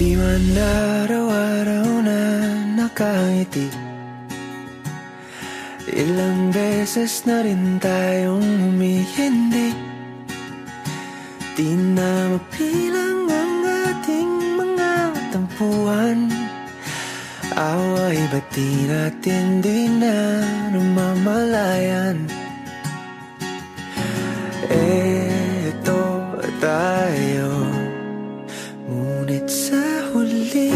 Di man araw-araw na nakangiti, ilang beses na rin tayong humihindi. Di na mapilang ang ating mga tampuhan. Away ba't di natin di na namamalayan? Eto tayo, ngunit sa huli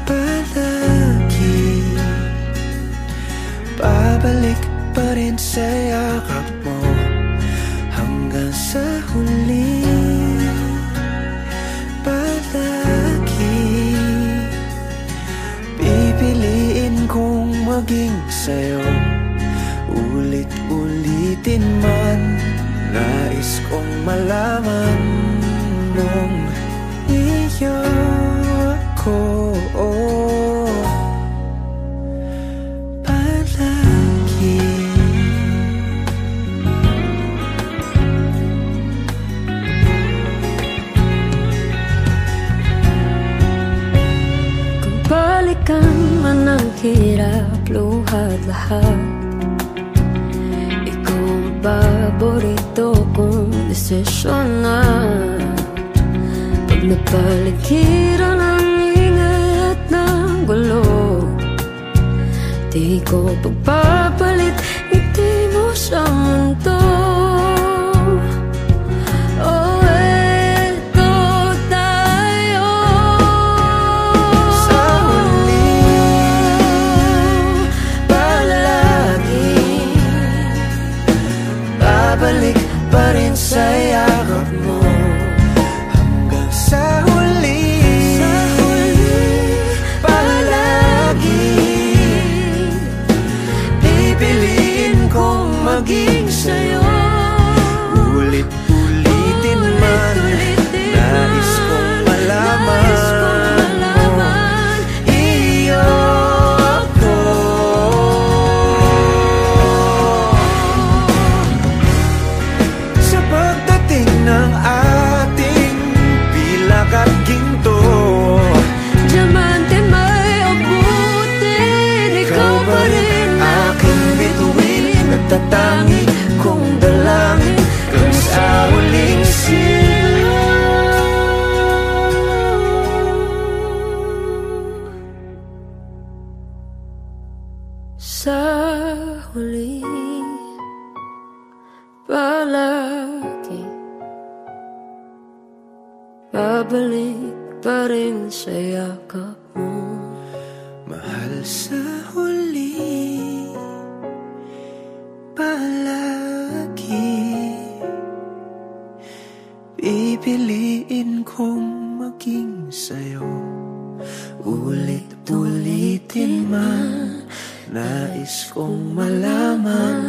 palagi babalik pa rin sa yakap mo. Hanggang sa huli palagi pipiliin kong maging sa'yo. Ulit-ulitin man, nais kong malaman nung iyo ako. Palagi kung balikan man ang hirap, luhat lahat, paborito kong desisyon na. Pag napaligiran ang ingay at ng gulo, di ko pagpapalit ngiti mo sa mundo. Oh, eto tayo sa huli palagi babalik pa rin sa yakap mo. Hanggang sa huli palagi pipiliin kong maging sa'yo. Ulit-ulitin man, nais kong malaman iyo ako. Sa pagdating ng ating pilak at ginto, diamante may abutin, ikaw pa rin aking bituin at tatangi kong dalangin kung sa huling silaw. sa huli palagi babalik pa rin sa yakap mo. Mahal, sa huli palagi pipiliin kong maging sa'yo. Ulit-ulitin man, nais kong malaman